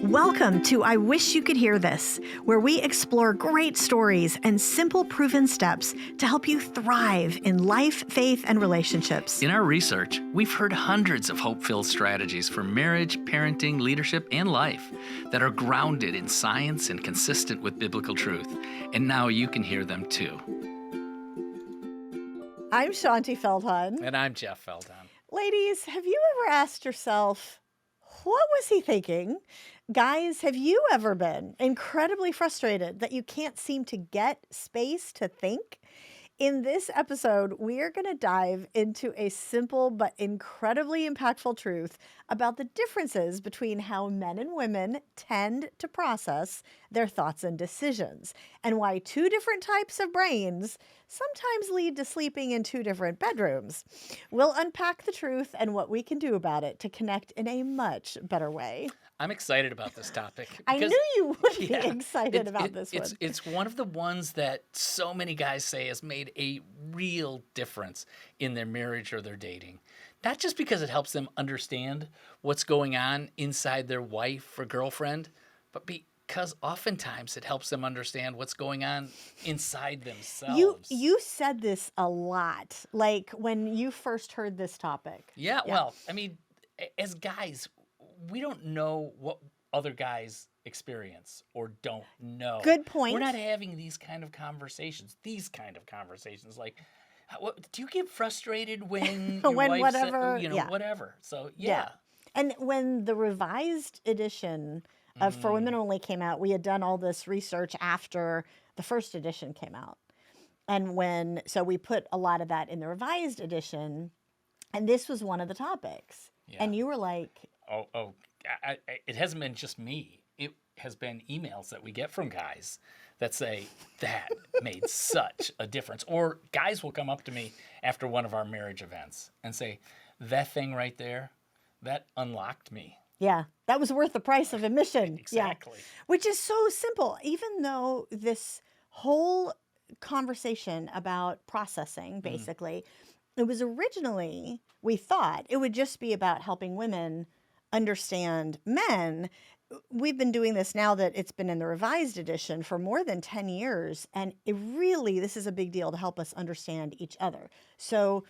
Welcome to I Wish You Could Hear This, where we explore great stories and simple proven steps to help you thrive in life, faith, and relationships. In our research, we've heard hundreds of hope-filled strategies for marriage, parenting, leadership, and life that are grounded in science and consistent with biblical truth. And now you can hear them too. I'm Shaunti Feldhahn. And I'm Jeff Feldhahn. Ladies, have you ever asked yourself, what was he thinking? Guys, have you ever been incredibly frustrated that you can't seem to get space to think? In this episode, we are going to dive into a simple but incredibly impactful truth about the differences between how men and women tend to process their thoughts and decisions, and why two different types of brains sometimes lead to sleeping in two different bedrooms. We'll unpack the truth and what we can do about it to connect in a much better way. I'm excited about this topic. I knew you would be excited about this one. It's one of the ones that so many guys say has made a real difference in their marriage or their dating. Not just because it helps them understand what's going on inside their wife or girlfriend, but because oftentimes it helps them understand what's going on inside themselves. You said this a lot, like when you first heard this topic. Yeah, well, I mean, as guys, we don't know what other guys experience or don't know. Good point. We're not having these kind of conversations. Like, do you get frustrated when your wife whatever, whatever. So, yeah. And when the revised edition of For Women Only came out, we had done all this research after the first edition came out. And so we put a lot of that in the revised edition, and this was one of the topics. Yeah. And you were like, it hasn't been just me. It has been emails that we get from guys that say, that made such a difference. Or guys will come up to me after one of our marriage events and say, that thing right there, that unlocked me. Yeah, that was worth the price of admission. Exactly. Yeah. Which is so simple. Even though this whole conversation about processing, basically, it was originally, we thought it would just be about helping women understand men. We've been doing this now that it's been in the revised edition for more than 10 years. And this is a big deal to help us understand each other. So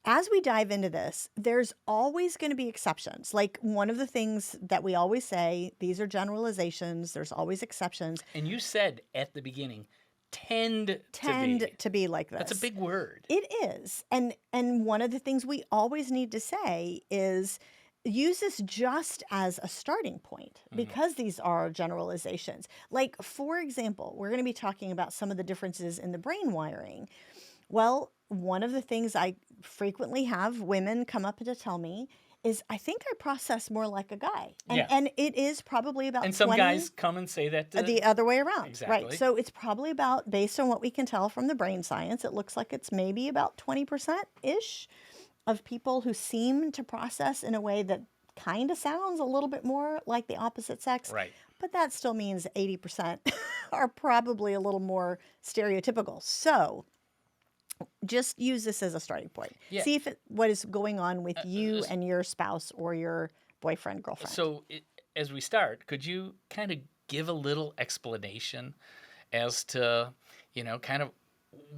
as we dive into this, there's always going to be exceptions. Like one of the things that we always say, these are generalizations. There's always exceptions. And you said at the beginning, tend to be like this. That's a big word. It is. And one of the things we always need to say is use this just as a starting point because these are generalizations. Like, for example, we're going to be talking about some of the differences in the brain wiring. Well, one of the things I frequently have women come up to tell me is I think I process more like a guy. And it is probably about 20. And some guys come and say that the other way around. Exactly. Right. So it's probably about, based on what we can tell from the brain science, it looks like it's maybe about 20%-ish of people who seem to process in a way that kind of sounds a little bit more like the opposite sex. Right. But that still means 80% are probably a little more stereotypical. So just use this as a starting point. Yeah. See what is going on with you and your spouse or your boyfriend, girlfriend. So as we start, could you kind of give a little explanation as to, kind of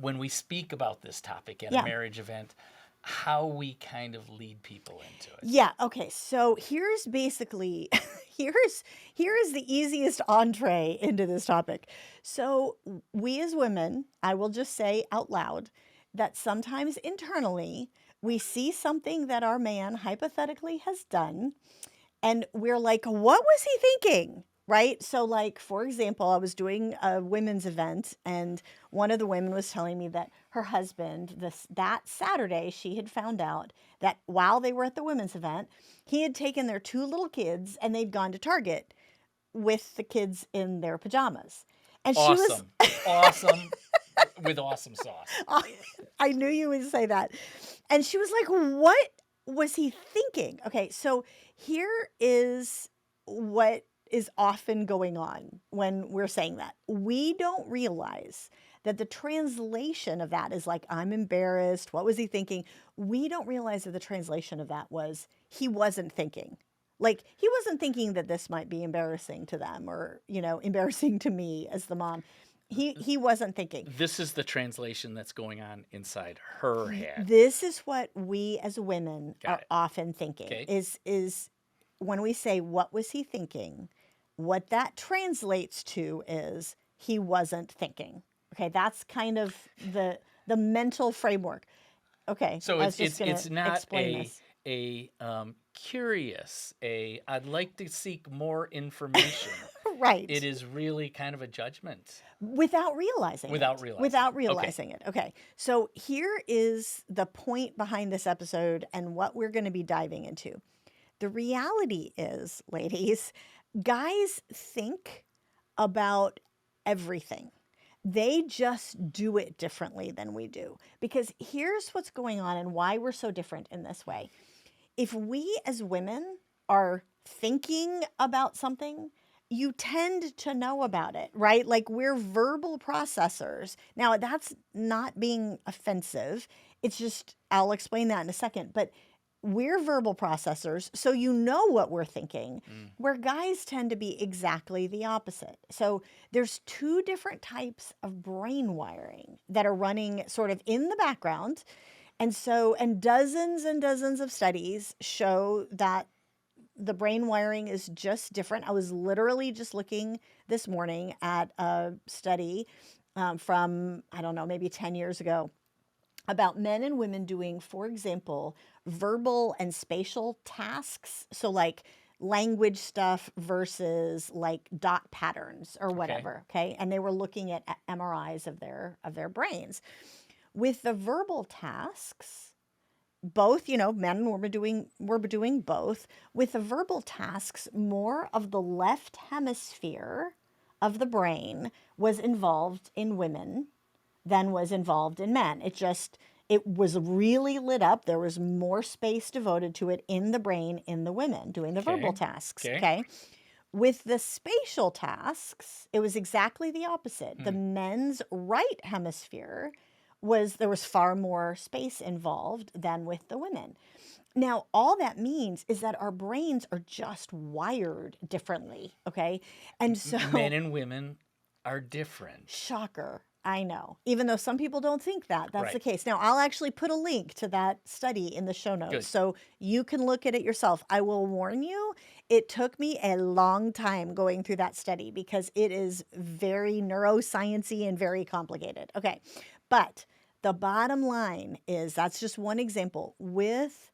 when we speak about this topic at a marriage event, how we kind of lead people into it? Yeah. Okay. So here's basically, here's the easiest entree into this topic. So we as women, I will just say out loud that sometimes internally we see something that our man hypothetically has done and we're like, what was he thinking? Right? So like, for example, I was doing a women's event and one of the women was telling me that her husband, that Saturday, she had found out that while they were at the women's event, he had taken their two little kids and they'd gone to Target with the kids in their pajamas. And awesome. She was awesome with awesome sauce. I knew you would say that. And she was like, what was he thinking? Okay, so here is what is often going on when we're saying that. We don't realize that the translation of that is like, I'm embarrassed. What was he thinking? We don't realize that the translation of that was he wasn't thinking. Like, he wasn't thinking that this might be embarrassing to them or, embarrassing to me as the mom. He wasn't thinking. This is the translation that's going on inside her head. This is what we as women Got are it. often thinking Okay. is when we say, what was he thinking? What that translates to is he wasn't thinking. Okay, that's kind of the mental framework. Okay, So I was just going it's to not explain this. a curious, I'd like to seek more information. Right. It is really kind of a judgment Without realizing without it. realizing Without it. Okay. realizing it. Okay. So here is the point behind this episode and what we're going to be diving into. The reality is, ladies, guys think about everything. They just do it differently than we do. Because here's what's going on and why we're so different in this way. If we as women are thinking about something, you tend to know about it, right? Like, we're verbal processors. Now, that's not being offensive. It's just, I'll explain that in a second. But we're verbal processors, so you know what we're thinking, where guys tend to be exactly the opposite. So there's two different types of brain wiring that are running sort of in the background. And dozens of studies show that the brain wiring is just different. I was literally just looking this morning at a study from, I don't know, maybe 10 years ago about men and women doing, for example, verbal and spatial tasks. So, like, language stuff versus like dot patterns or whatever. Okay. And they were looking at MRIs of their brains. With the verbal tasks, both, men and women were doing both. With the verbal tasks, more of the left hemisphere of the brain was involved in women than was involved in men. It was really lit up. There was more space devoted to it in the brain in the women doing the verbal tasks. Okay. With the spatial tasks, it was exactly the opposite. The men's right hemisphere there was far more space involved than with the women. Now, all that means is that our brains are just wired differently, okay? And so Men and women are different. shocker, I know. Even though some people don't think that's Right. the case. Now, I'll actually put a link to that study in the show notes Good. so you can look at it yourself. I will warn you, it took me a long time going through that study because it is very neuroscience-y and very complicated. Okay, but the bottom line is that's just one example with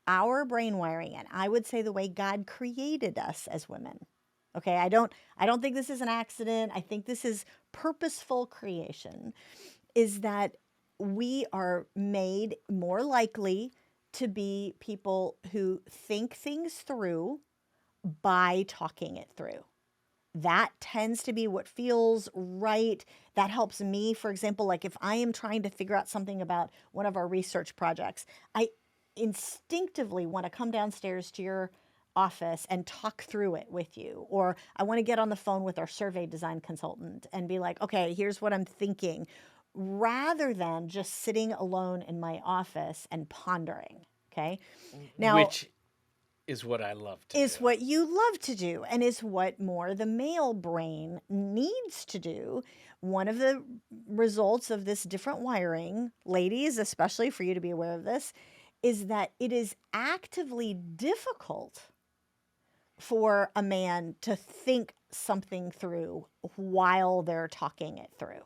our brain wiring, and I would say the way God created us as women. Okay, I don't think this is an accident. I think this is purposeful creation, is that we are made more likely to be people who think things through by talking it through. That tends to be what feels right. That helps me, for example, like if I am trying to figure out something about one of our research projects, I instinctively want to come downstairs to your office and talk through it with you. Or I want to get on the phone with our survey design consultant and be like, okay, here's what I'm thinking, rather than just sitting alone in my office and pondering. Okay. Now, which is what I love to is do. what you love to do and is what more the male brain needs to do. One of the results of this different wiring, ladies, especially for you to be aware of this, is that it is actively difficult for a man to think something through while they're talking it through.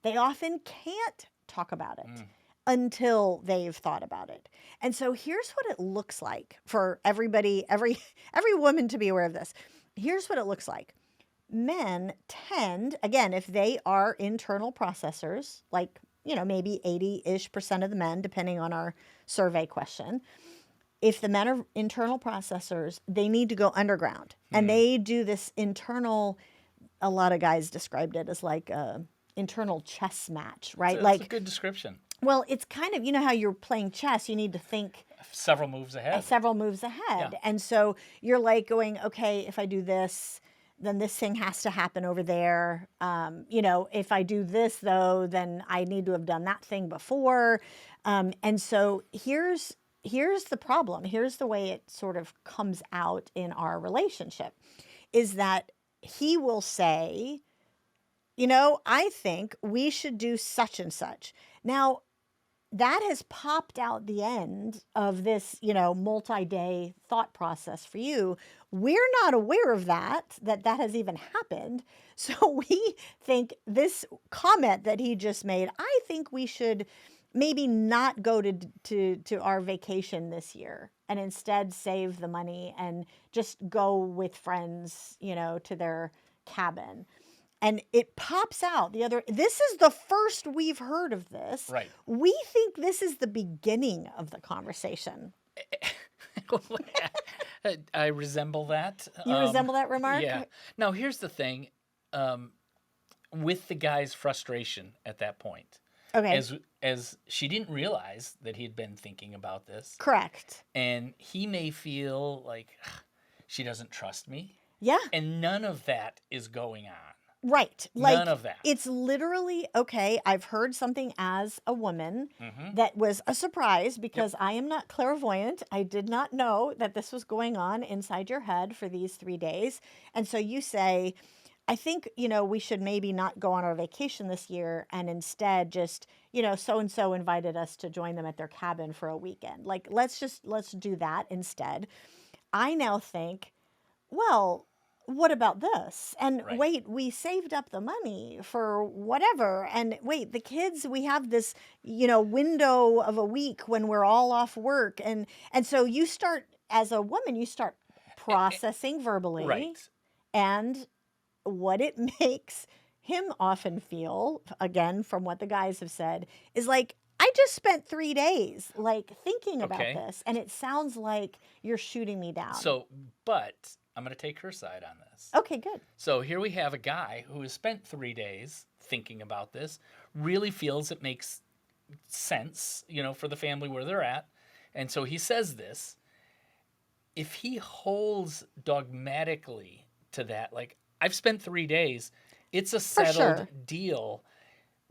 They often can't talk about it until they've thought about it. And so here's what it looks like for everybody, every woman to be aware of this. Here's what it looks like. Men tend, again, if they are internal processors, like, maybe 80-ish% of the men, depending on our survey question, if the men are internal processors, they need to go underground. And they do this internal, a lot of guys described it as like a internal chess match, right? That's a good description. Well, it's kind of, how you're playing chess, you need to think Several moves ahead. several moves ahead. Yeah. And so you're like going, okay, if I do this, then this thing has to happen over there. If I do this, though, then I need to have done that thing before. And so here's here's the problem. Here's the way it sort of comes out in our relationship is that he will say, I think we should do such and such. Now, that has popped out the end of this, multi-day thought process for you. We're not aware of that has even happened. So we think this comment that he just made, I think we should maybe not go to our vacation this year and instead save the money and just go with friends, to their cabin. And it pops out this is the first we've heard of this. Right. We think this is the beginning of the conversation. I resemble that. You resemble that remark? Yeah. Now, here's the thing. With the guy's frustration at that point. Okay. As she didn't realize that he'd been thinking about this. Correct. And he may feel like she doesn't trust me. Yeah. And none of that is going on. Right. None of that. It's literally, okay, I've heard something as a woman that was a surprise because I am not clairvoyant. I did not know that this was going on inside your head for these 3 days. And so you say, I think, we should maybe not go on our vacation this year and instead just, so-and-so invited us to join them at their cabin for a weekend. Like, let's do that instead. I now think, well, what about this? And Right. wait, we saved up the money for whatever. And wait, the kids, we have this, window of a week when we're all off work. And so you start, as a woman, you start processing verbally. Right. And what it makes him often feel, again, from what the guys have said, is like, I just spent 3 days thinking about this. And it sounds like you're shooting me down. So, but I'm going to take her side on this. Okay, good. So here we have a guy who has spent 3 days thinking about this, really feels it makes sense, for the family where they're at. And so he says this. If he holds dogmatically to that, like, I've spent 3 days, it's a settled deal.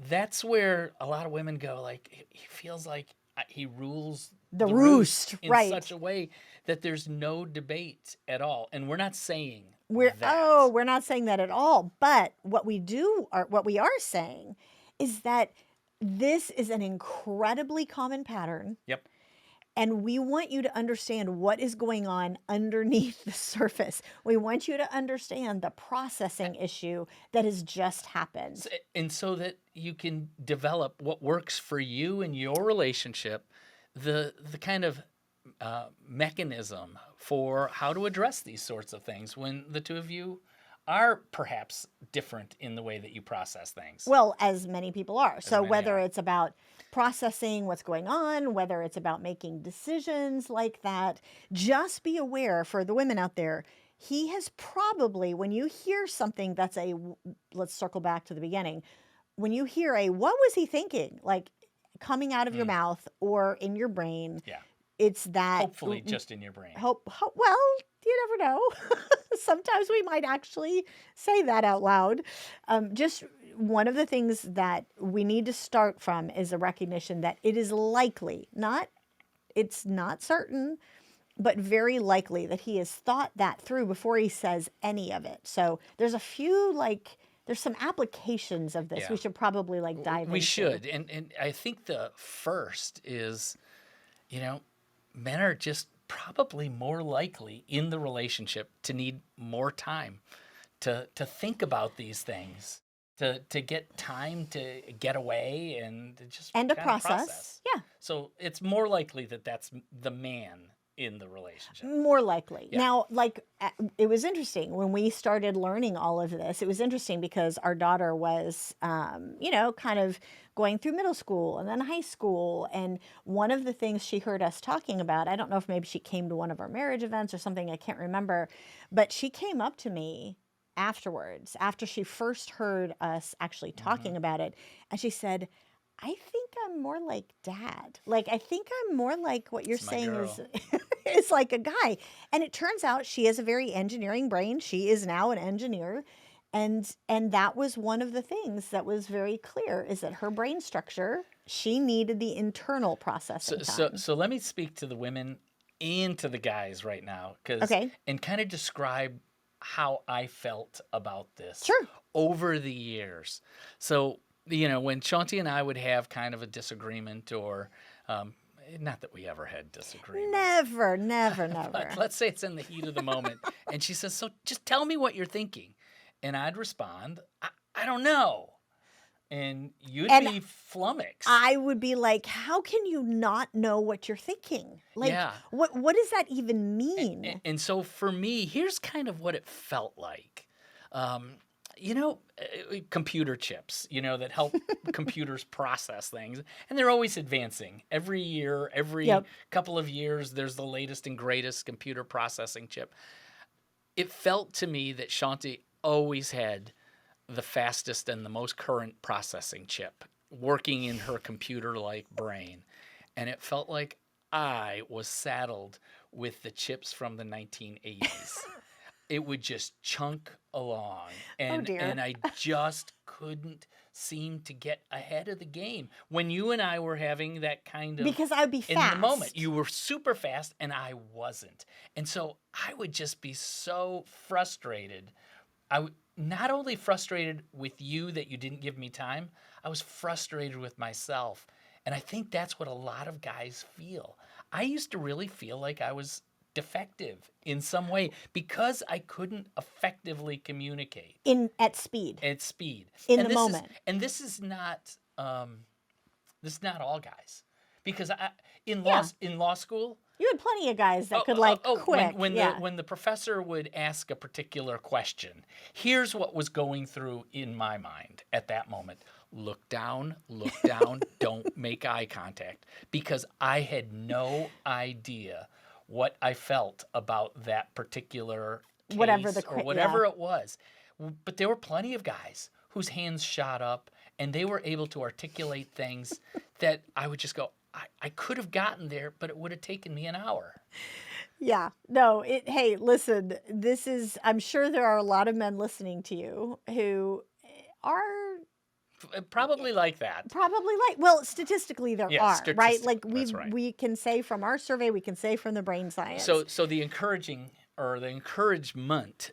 That's where a lot of women go, like, he feels like he rules the roost in right. such a way that there's no debate at all. And we're not saying we're that. not saying that at all. But what we are saying is that this is an incredibly common pattern. Yep. And we want you to understand what is going on underneath the surface. We want you to understand the processing issue that has just happened. And so that you can develop what works for you in your relationship, the kind of mechanism for how to address these sorts of things when the two of you are perhaps different in the way that you process things. Well, as many people are. So whether it's about processing what's going on, whether it's about making decisions like that, just be aware for the women out there, he has probably, when you hear something that's let's circle back to the beginning, when you hear what was he thinking? Like coming out of your mouth or in your brain. Yeah. It's that. Hopefully just in your brain. Well, you never know. Sometimes we might actually say that out loud. Just one of the things that we need to start from is a recognition that it is likely, it's not certain, but very likely that he has thought that through before he says any of it. So there's a few, there's some applications of this. Yeah. We should probably dive into. We should. And I think the first is, men are just probably more likely in the relationship to need more time to think about these things, to get time to get away and to process. Yeah. So it's more likely that that's the man in the relationship. More likely. Yeah. Now, it was interesting when we started learning all of this. It was interesting because our daughter was, kind of going through middle school and then high school. And one of the things she heard us talking about, I don't know if maybe she came to one of our marriage events or something, I can't remember, but she came up to me afterwards, after she first heard us actually talking about it. And she said, I think I'm more like Dad. I think I'm more like what you're saying is like a guy. And it turns out she has a very engineering brain. She is now an engineer. And that was one of the things that was very clear, is that her brain structure She needed the internal So processing so time. so let me speak to the women and to the guys right now, cuz Okay. and kind of describe how I felt about this Sure. over the years. So, when Shaunti and I would have kind of a disagreement, or um, not that we ever had disagreements, Never, never, but never. let's say it's in the heat of the moment, and she says, "So just tell me what you're thinking," and I'd respond, "I don't know," and you'd And be flummoxed. I would be like, how can you not know what you're thinking? Like, Yeah. what does that even And, mean? and so for me, here's kind of what it felt like. Um, Computer chips, that help computers process things. And they're always advancing. Every year, every Yep. couple of years, there's the latest and greatest computer processing chip. It felt to me that Shaunti always had the fastest and the most current processing chip working in her computer like brain. And it felt like I was saddled with the chips from the 1980s. It would just chunk along, Oh and dear. I just couldn't seem to get ahead of the game. When you and I were having that kind of Because I would be in the moment, fast. you were super fast and I wasn't. And so I would just be so frustrated. Not only frustrated with you that you didn't give me time, I was frustrated with myself. And I think that's what a lot of guys feel. I used to really feel like I was defective in some way because I couldn't effectively communicate At speed. at speed. In And the this is moment. and this is not all guys, because Yeah. in law school, You had plenty of guys that could like when quick. Yeah. the professor would ask a particular question, here's what was going through in my mind at that moment. Look down, don't make eye contact, because I had no idea what I felt about that particular Whatever case or yeah. whatever it was. But there were plenty of guys whose hands shot up and they were able to articulate things that I would just go, I could have gotten there, but it would have taken me an hour. Yeah. No, hey, listen, I'm sure there are a lot of men listening to you who are Probably like that. probably like, well, statistically there Yes, are, right? Like statistically, that's right. we can say from our survey, we can say from the brain science. So the encouragement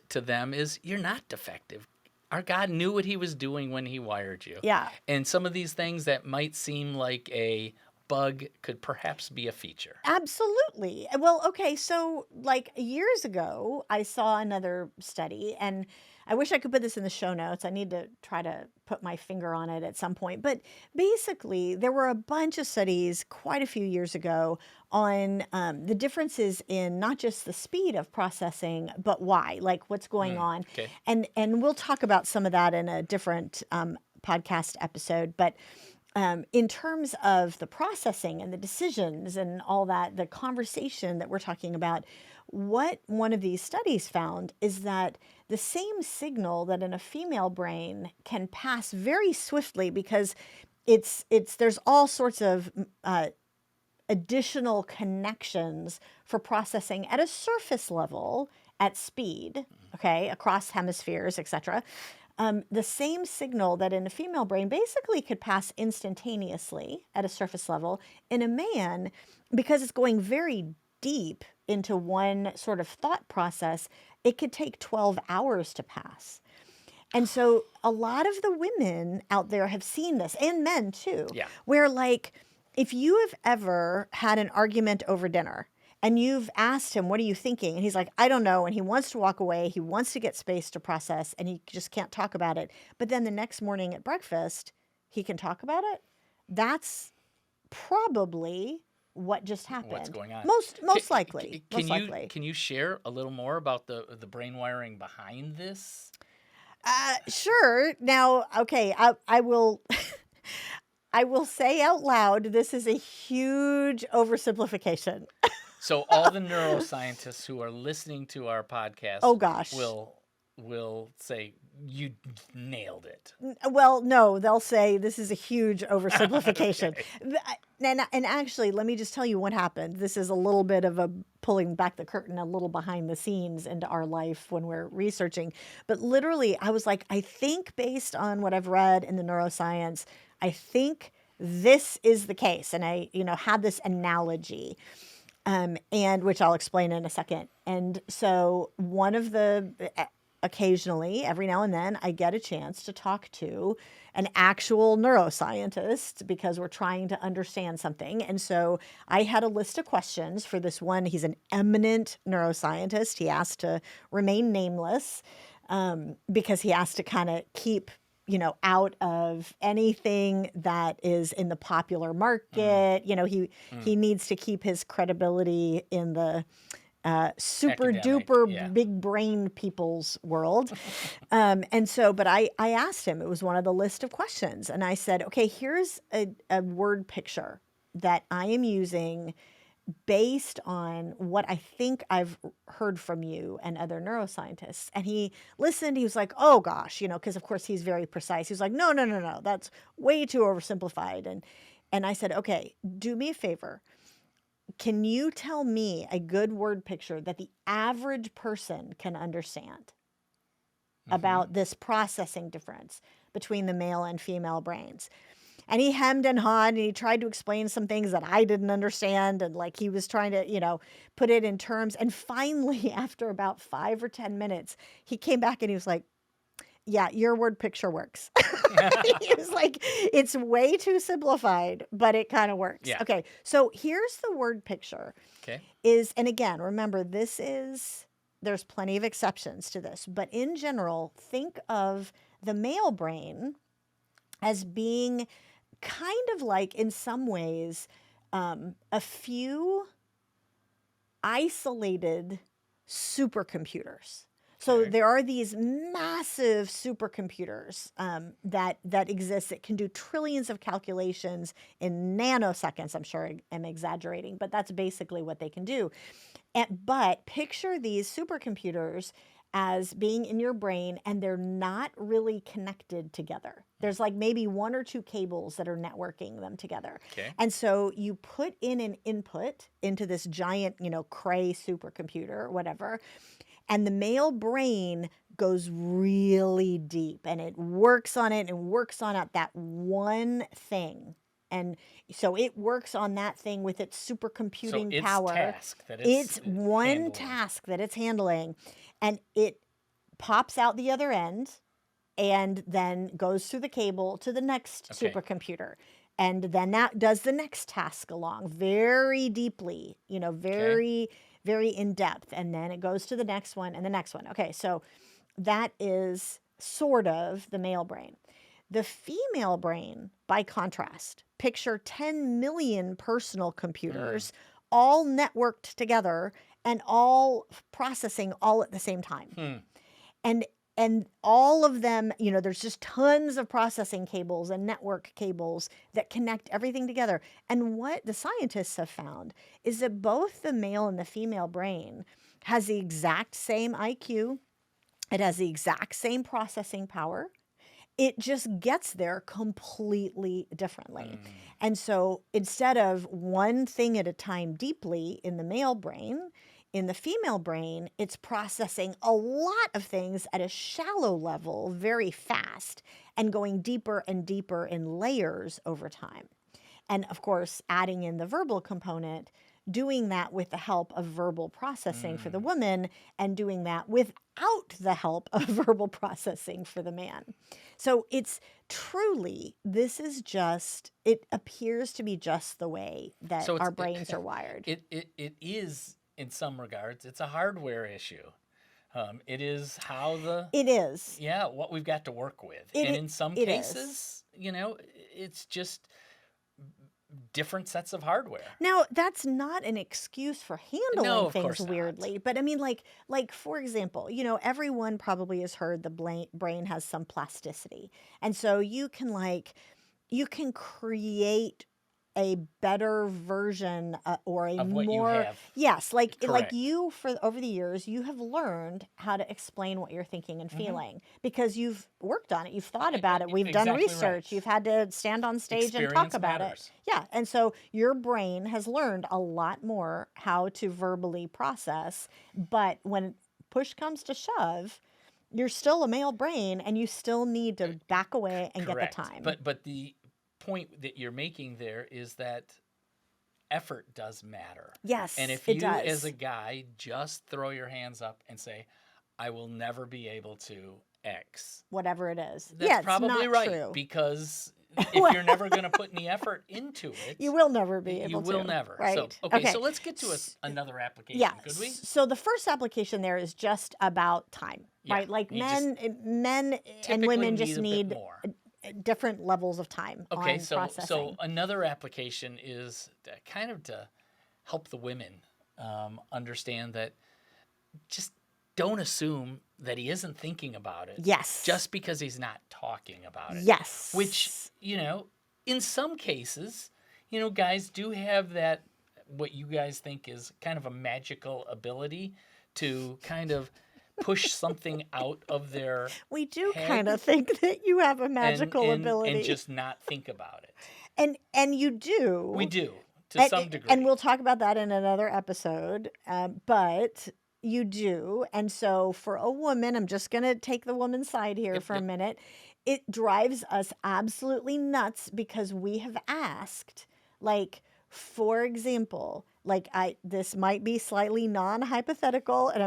to them is, you're not defective. Our God knew what he was doing when he wired you. Yeah. And some of these things that might seem like a bug could perhaps be a feature. Absolutely. Well, okay, so like years ago, I saw another study, and I wish I could put this in the show notes. I need to try to put my finger on it at some point. But basically, there were a bunch of studies quite a few years ago on the differences in not just the speed of processing, but why, like what's going on. Okay. And we'll talk about some of that in a different podcast episode. But in terms of the processing and the decisions and all that, the conversation that we're talking about, what one of these studies found is that the same signal that in a female brain can pass very swiftly, because there's all sorts of additional connections for processing at a surface level at speed, okay, across hemispheres, etc. The same signal that in a female brain basically could pass instantaneously at a surface level, in a man, because it's going very deep into one sort of thought process, it could take 12 hours to pass. And so a lot of the women out there have seen this, and men too, Yeah. where like if you have ever had an argument over dinner and you've asked him, what are you thinking? And he's like, I don't know. And he wants to walk away. He wants to get space to process, and he just can't talk about it. But then the next morning at breakfast, he can talk about it. That's probably what just happened. What's going on? Most likely. Can you share a little more about the brain wiring behind this? Sure. Now, okay, I will I will say out loud, this is a huge oversimplification. So all the neuroscientists who are listening to our podcast, Oh gosh. will say you nailed it. Well, no, they'll say this is a huge oversimplification. Okay. And actually, let me just tell you what happened. This is a little bit of a pulling back the curtain, a little behind the scenes into our life when we're researching. But literally, I was like, I think based on what I've read in the neuroscience, I think this is the case. And I, had this analogy, and which I'll explain in a second. And so occasionally, every now and then, I get a chance to talk to an actual neuroscientist because we're trying to understand something. And so I had a list of questions for this one. He's an eminent neuroscientist. He asked to remain nameless, because he has to kind of keep, out of anything that is in the popular Mm, market. He mm. needs to keep his credibility in the super Academic, yeah. duper big brain people's world. And so, but I asked him, it was one of the list of questions. And I said, okay, here's a word picture that I am using based on what I think I've heard from you and other neuroscientists. And he listened. He was like, oh gosh, because of course he's very precise. He was like, no, no, no, no, that's way too oversimplified. And I said, okay, do me a favor. Can you tell me a good word picture that the average person can understand Hmm. about this processing difference between the male and female brains? And he hemmed and hawed, and he tried to explain some things that I didn't understand. And like he was trying to, put it in terms. And finally, after about 5 or 10 minutes, he came back and he was like, yeah, your word picture works. He was like, it's way too simplified, but it kind of works. Yeah. Okay, so here's the word picture Okay. and again, remember, there's plenty of exceptions to this, but in general, think of the male brain as being kind of like, in some ways, a few isolated supercomputers. So Okay. there are these massive supercomputers, that exist that can do trillions of calculations in nanoseconds. I'm sure I'm exaggerating, but that's basically what they can do. But picture these supercomputers as being in your brain, and they're not really connected together. There's like maybe one or two cables that are networking them together. Okay. And so you put in an input into this giant, Cray supercomputer or whatever, and the male brain goes really deep and it works on it and works on it, that one thing. And so it works on that thing with its So supercomputing its power. task that it's It's one handling. task that it's handling, and it pops out the other end and then goes through the cable to the next Okay. supercomputer. And then that does the next task along very deeply, Okay. very, very in depth. And then it goes to the next one and the next one. Okay, so that is sort of the male brain. The female brain, by contrast, picture 10 million personal Mm. computers all networked together and all processing all at the same time. Hmm. And all of them, there's just tons of processing cables and network cables that connect everything together. And what the scientists have found is that both the male and the female brain has the exact same IQ. It has the exact same processing power. It just gets there completely differently. Mm. And so instead of one thing at a time deeply in the male brain, in the female brain, it's processing a lot of things at a shallow level very fast and going deeper and deeper in layers over time. And of course, adding in the verbal component, doing that with the help of verbal processing for the Mm. woman, and doing that without the help of verbal processing for the man. So it's truly, it appears to be just the way that So our it's brains are wired. it is in some regards it's a hardware issue. It is how the It is. yeah what we've got to work with, and It, in some it is. cases, it's just different sets of hardware. Now, that's not an excuse for No, handling of things course not. weirdly, but I mean, like for example, everyone probably has heard the brain has some plasticity, and so you can create a better version, or a Of what you more, have, yes, like correct. you, for over the years, you have learned how to explain what you're thinking and Hmm. feeling because you've worked on it, you've thought about it, we've done Exactly right. research, you've had to stand on stage and talk Experience about it. matters. Yeah, and so your brain has learned a lot more how to verbally process, but when push comes to shove, you're still a male brain and you still need to back away and get the Correct. time. But the point that you're making there is that effort does matter. And Yes, if it you, as does. a guy, just throw your hands up and say, I will never be able to X, Whatever it is. that's Yeah, it's probably not right, true. because if Well, you're never going to put any effort into you it, will never be you able will to. never. So, Right. okay, Okay. so let's get to another Yeah. application, could we? So the first application there is just about time, Yeah, right? Like you just men and typically women need just a bit need more. different levels of time Okay, on so processing. another application is kind of to help the women understand that just don't assume that he isn't thinking about it Yes. just because he's not talking about it. Which, Yes. in some cases, guys do have that, what you guys think is kind of a magical ability to kind of push something out of their We do kind head of think that you have a and magical and ability. just not think about it. And you We do. do, to And, some and degree. we'll talk about that in another episode. But you do. And so for a woman, I'm just going to take the woman's side here Yep, for a yep. minute. It drives us absolutely nuts because we have asked, like, for example, like this might be slightly non-hypothetical, and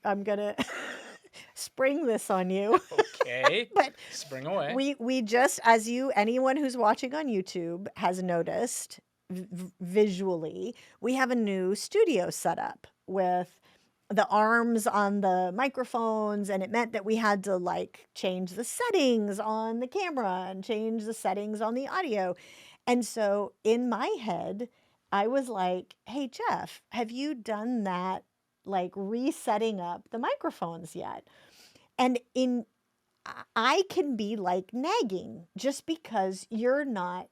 I'm gonna spring this on you. Okay, But spring away. we just, as you, anyone who's watching on YouTube has noticed visually, we have a new studio set up with the arms on the microphones, and it meant that we had to like change the settings on the camera and change the settings on the audio. And so in my head, I was like, hey Jeff, have you done that, like resetting up the microphones yet? And in I can be like nagging just because you're not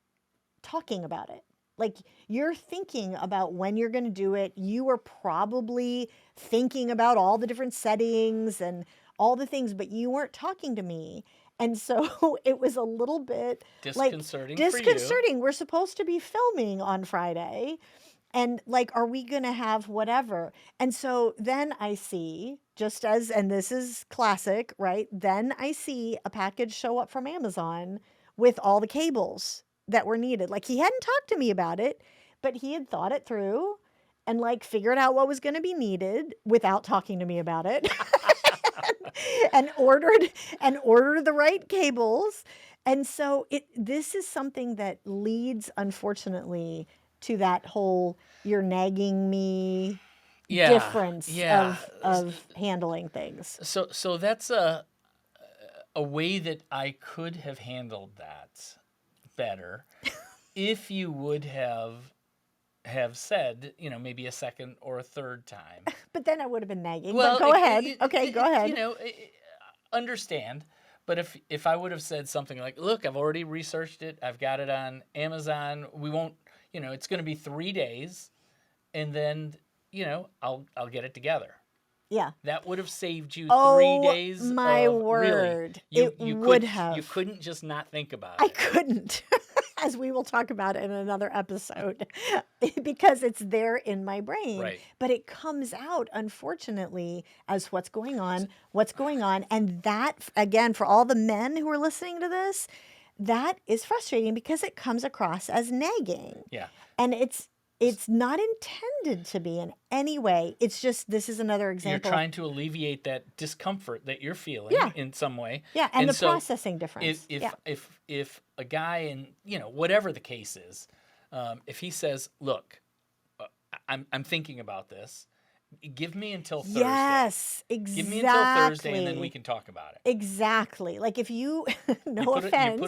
talking about it. Like you're thinking about when you're going to do it. You are probably thinking about all the different settings and all the things, but you weren't talking to me. And so it was a little bit like Disconcerting for you. disconcerting. We're supposed to be filming on Friday, and like, are we going to have whatever? And so then I see, just as, and this is classic, right? Then I see a package show up from Amazon with all the cables that were needed. Like, he hadn't talked to me about it, but he had thought it through and like figured out what was going to be needed without talking to me about it. and ordered the right cables. And so this is something that leads, unfortunately, to that whole you're nagging me Yeah, difference yeah. of handling things. So that's a way that I could have handled that better if you would have said, maybe a second or a third time. But then I would have been nagging. But Well, go ahead. Okay, go ahead. understand. But if I would have said something like, "Look, I've already researched it. I've got it on Amazon. We won't, it's going to be 3 days, and then, I'll get it together." Yeah. That would have saved you 3 Oh days my of really. word. You It you would could you have. couldn't just not think about I it. couldn't, as we will talk about in another episode, because it's there in my brain. Right. But it comes out, unfortunately, as what's going on, what's going on. And that, again, for all the men who are listening to this, that is frustrating because it comes across as nagging. Yeah. And it's not intended to be in any way. It's just, this is another You're example. trying to alleviate that discomfort that you're feeling Yeah. in some way. Yeah, and the so processing difference. if Yeah. if a guy, and whatever the case is, if he says, "Look, I'm thinking about this. Give me until Thursday. Yes, Give me until Thursday, and then we exactly. can talk about it." Exactly. Like if you, no You offense,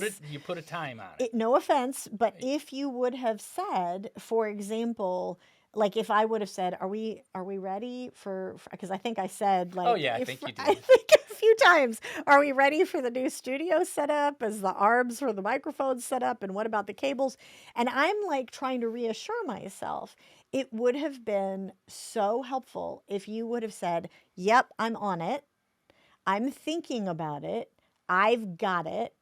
put a time on it. no offense, but if you would have said, for example, like if I would have said, are we ready for, because I think I said like, Oh yeah, I think you I did. think a few times, are we ready for the new studio setup? Is the arms for the microphones set up? And what about the cables? And I'm like trying to reassure myself. It would have been so helpful if you would have said, yep, I'm on it. I'm thinking about it. I've got it.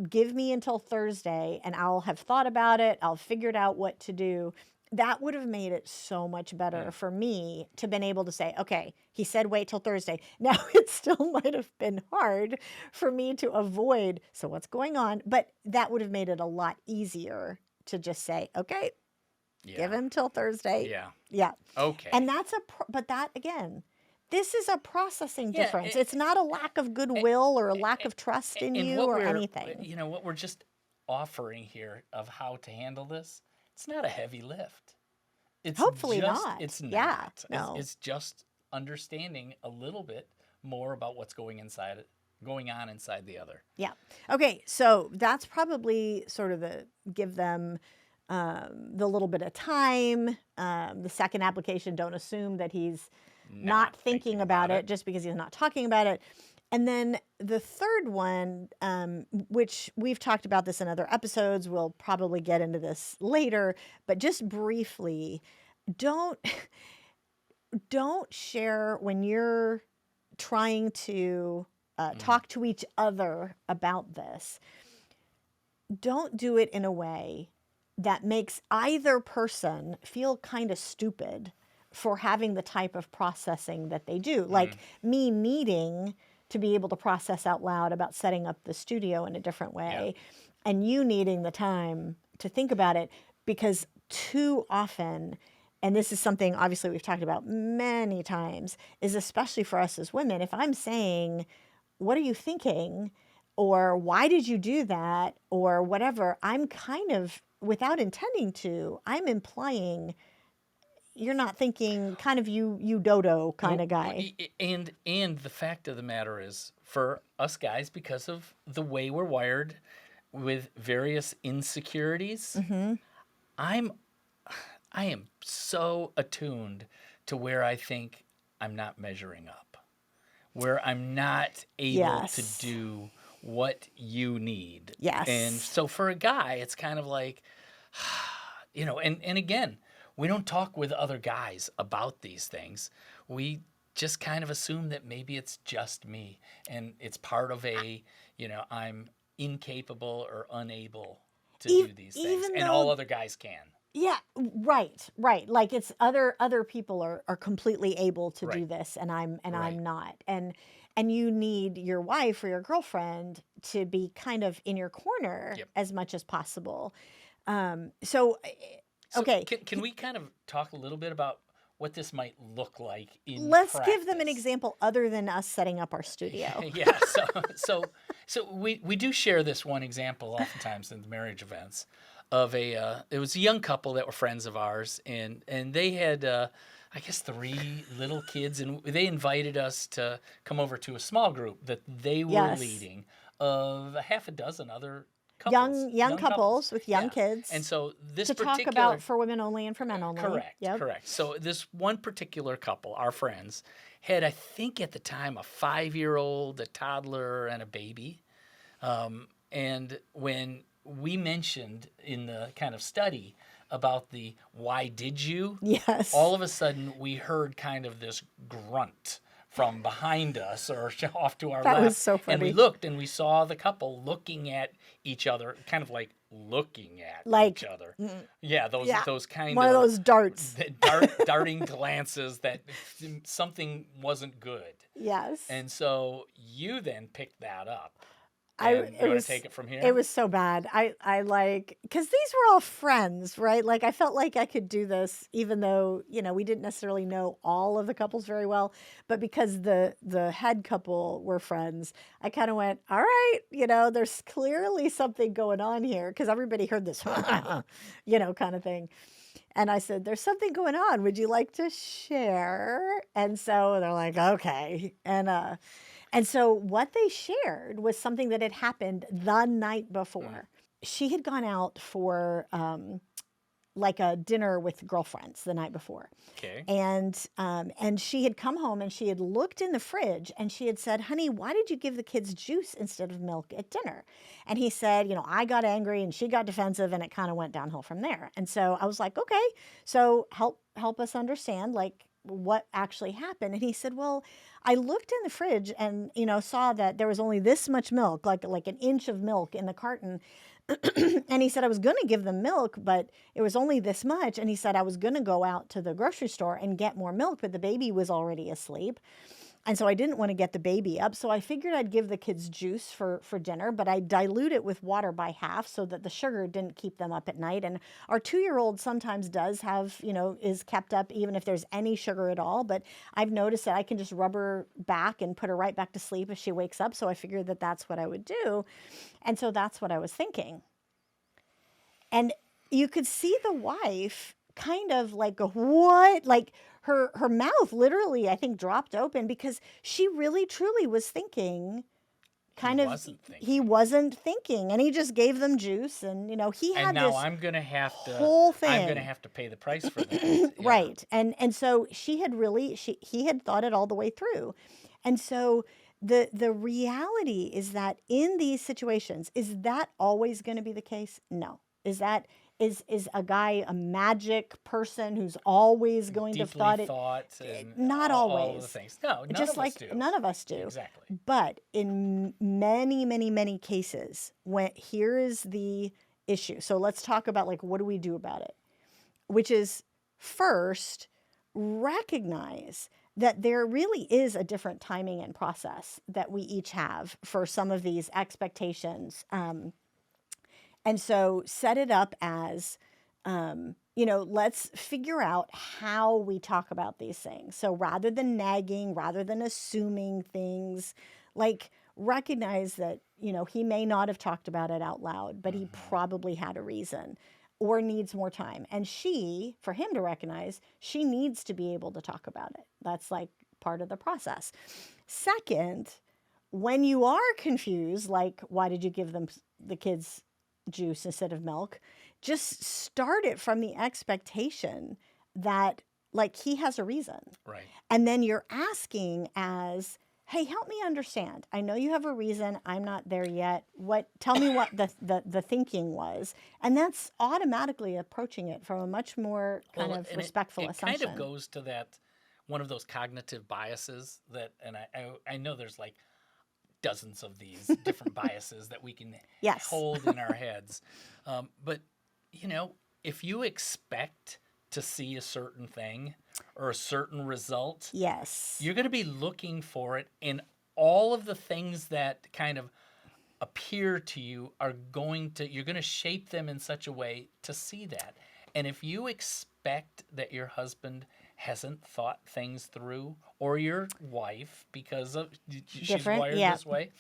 Give me until Thursday and I'll have thought about it. I'll figured out what to do. that would have made it so much better for me to been able to say, okay, he said wait till Thursday. Now it still might have been hard for me to avoid, so what's going on? But that would have made it a lot easier to just say, okay, give Yeah. him till Thursday. Yeah. Yeah. Okay. And that's but that again, this is a processing Yeah. difference. It's not a lack of goodwill or a lack of trust in And you what or we're, anything. what we're just offering here of how to handle this, it's not a heavy lift. Hopefully not. It's Yeah. not. No. It's just understanding a little bit more about what's going on inside the other. Yeah. Okay. So that's probably sort of the give them the little bit of time. The second application, don't assume that he's not thinking about it just because he's not talking about it. And then the third one, which we've talked about this in other episodes, we'll probably get into this later, but just briefly, don't don't share when you're trying to talk to each other about this. Don't do it in a way that makes either person feel kind of stupid for having the type of processing that they do. Like me needing to be able to process out loud about setting up the studio in a different way, and you needing the time to think about it, because too often, and this is something obviously we've talked about many times, is especially for us as women, if I'm saying, what are you thinking? Or why did you do that? Or whatever, I'm kind of, without intending to, I'm implying you're not thinking, kind of you dodo kind of guy. And the fact of the matter is, for us guys, because of the way we're wired with various insecurities, I am so attuned to where I think I'm not measuring up, where I'm not able to Yes. do what you need. Yes. And so for a guy, it's kind of like, and again, we don't talk with other guys about these things. We just kind of assume that maybe it's just me and it's part of I'm incapable or unable to do these things, Even and all though, other guys can. yeah, right, right. Like it's other people are completely able to do Right. this, and I'm Right. not. And you need your wife or your girlfriend to be kind of in your corner Yep. as much as possible. So So okay, can we kind of talk a little bit about what this might look like in let's practice? give them an example other than us setting up our studio. Yeah. So we do share this one example oftentimes in the marriage events of it was a young couple that were friends of ours, and they had I guess 3 little kids, and they invited us to come over to a small group that they were Yes. leading of a half a dozen other couples, Young couples with young Yeah. kids And so this to talk particular about for women only and for men only. Correct, Yep. correct. So this one particular couple, our friends, had, I think at the time, a 5-year-old, a toddler, and a baby. And when we mentioned in the kind of study about the why did you, Yes. all of a sudden we heard kind of this grunt from behind us or off to our That left. was so And we funny. looked and we saw the couple looking at each other, kind of like looking at Like, each other. Yeah, those kind one of those darts. darting glances that something wasn't good. Yes. And so you then picked that up. I And you want to take it from here? It was so bad. I like, because these were all friends, right? Like I felt like I could do this, even though we didn't necessarily know all of the couples very well, but because the head couple were friends, I kind of went, all right, there's clearly something going on here, because everybody heard this, kind of thing. And I said, there's something going on. Would you like to share? And so they're like, okay. And so what they shared was something that had happened the night before. She had gone out for like a dinner with girlfriends the night before. Okay. And she had come home and she had looked in the fridge and she had said, honey, why did you give the kids juice instead of milk at dinner? And he said, I got angry and she got defensive, and it kind of went downhill from there. And so I was like, okay, so help us understand, like, what actually happened. And he said, well, I looked in the fridge and, saw that there was only this much milk, like an inch of milk in the carton. And he said, I was going to give them milk, but it was only this much. And he said, I was going to go out to the grocery store and get more milk, but the baby was already asleep. And so I didn't want to get the baby up. So I figured I'd give the kids juice for dinner, but I dilute it with water by half so that the sugar didn't keep them up at night. And our 2-year-old sometimes does have, is kept up even if there's any sugar at all. But I've noticed that I can just rub her back and put her right back to sleep if she wakes up. So I figured that that's what I would do. And so that's what I was thinking. And you could see the wife kind of like go, what? Like her mouth literally, I think, dropped open because she really truly was thinking He kind of wasn't he thinking. wasn't thinking, and he just gave them juice, and he And had now this whole I'm gonna thing. have to pay the price for that. Yeah. Right. And so he had thought it all the way through. And so the reality is that in these situations, is that always going to be the case? No. Is a guy a magic person who's always going to have Deeply thought it? thought and Not all of the always. things. No, none Just of us like do. none of us do. Exactly. But in many, many, many cases, here is the issue. So let's talk about, like, what do we do about it? Which is, first, recognize that there really is a different timing and process that we each have for some of these expectations. And so set it up as, let's figure out how we talk about these things. So rather than nagging, rather than assuming things, like, recognize that, he may not have talked about it out loud, but he probably had a reason or needs more time. And for him to recognize, she needs to be able to talk about it. That's like part of the process. Second, when you are confused, like, why did you give the kids juice instead of milk? Just start it from the expectation that, like, he has a reason. Right. And then you're asking as, hey, help me understand. I know you have a reason. I'm not there yet. Tell me what the thinking was. And that's automatically approaching it from a much more kind Well, of and respectful it kind of assumption. goes to that one of those cognitive biases that, and I know there's like dozens of these different biases that we can Yes. hold in our heads. But, if you expect to see a certain thing or a certain result, Yes. you're going to be looking for it in all of the things that kind of appear to you you're going to shape them in such a way to see that. And if you expect that your husband hasn't thought things through, or your wife, because she's Different. wired Yeah. this way,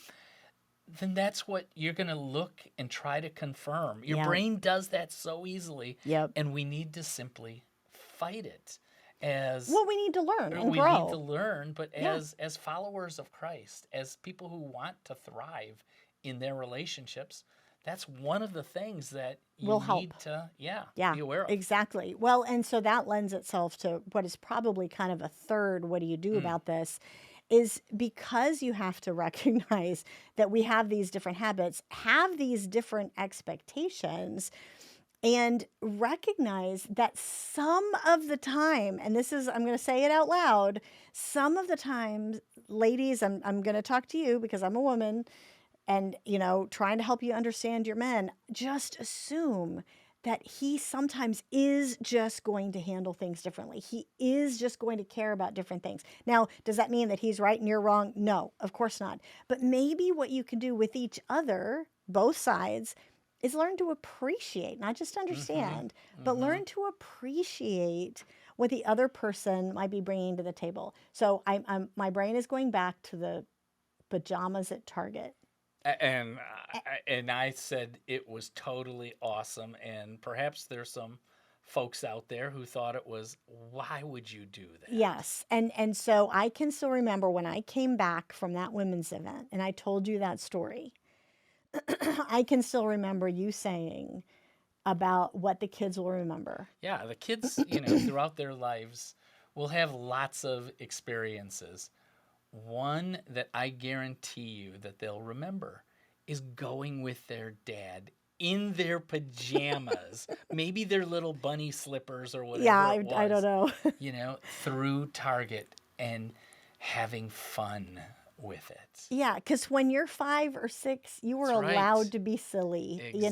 then that's what you're going to look and try to confirm. Your Yeah. brain does that so easily, Yep. and we need to simply fight it as Well, we need to learn and we need to grow. learn, but Yeah. as followers of Christ, as people who want to thrive in their relationships, that's one of the things that you Will need help. to Yeah, be aware of. exactly. Well, and so that lends itself to what is probably kind of a third, what do you do about this? Is because you have to recognize that we have these different habits, have these different expectations, and recognize that some of the time, and this is, I'm going to say it out loud, some of the times, ladies, I'm going to talk to you because I'm a woman, and, trying to help you understand your men, just assume that he sometimes is just going to handle things differently. He is just going to care about different things. Now, does that mean that he's right and you're wrong? No, of course not. But maybe what you can do with each other, both sides, is learn to appreciate, not just understand, but learn to appreciate what the other person might be bringing to the table. So my brain is going back to the pajamas at Target. And I said it was totally awesome, and perhaps there's some folks out there who thought it was, why would you do that? Yes. And so I can still remember when I came back from that women's event and I told you that story. I can still remember you saying about what the kids will remember. Yeah, the kids, throughout their lives will have lots of experiences. One that I guarantee you that they'll remember is going with their dad in their pajamas, maybe their little bunny slippers or whatever Yeah, it I don't was, know. through Target and having fun with it. Yeah, because when you're 5 or 6, you were That's right. allowed to be silly, Exactly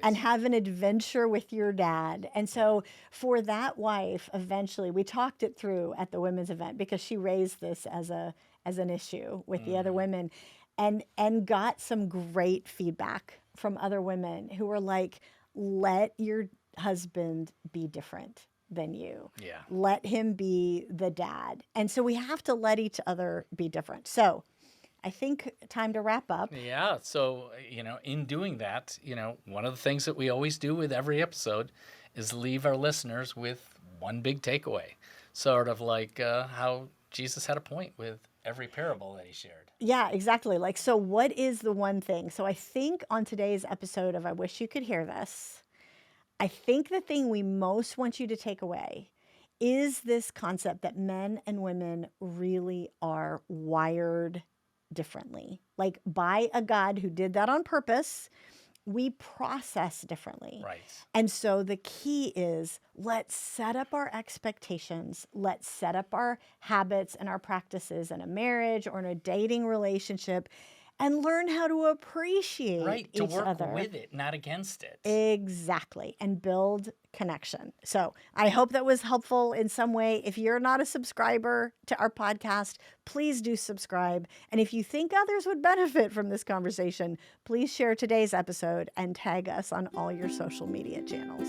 and right. have an adventure with your dad. And so for that wife, eventually, we talked it through at the women's event because she raised this as an issue with the other Mhm. women, and got some great feedback from other women who were like, let your husband be different than you. Yeah. Let him be the dad. And so we have to let each other be different. So I think time to wrap up. Yeah. So, in doing that, one of the things that we always do with every episode is leave our listeners with one big takeaway, sort of like how Jesus had a point with every parable that he shared. Yeah, exactly. Like, so what is the one thing? So I think on today's episode of I Wish You Could Hear This, I think the thing we most want you to take away is this concept that men and women really are wired differently. Like, by a God who did that on purpose, we process differently. Right. And so the key is, let's set up our expectations. Let's set up our habits and our practices in a marriage or in a dating relationship, and learn how to appreciate Right. To each work other. with it, not against it. Exactly. And build connection. So I hope that was helpful in some way. If you're not a subscriber to our podcast, please do subscribe. And if you think others would benefit from this conversation, please share today's episode and tag us on all your social media channels.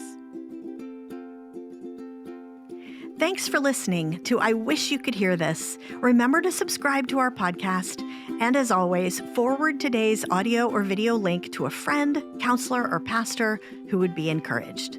Thanks for listening to I Wish You Could Hear This. Remember to subscribe to our podcast. And as always, forward today's audio or video link to a friend, counselor, or pastor who would be encouraged.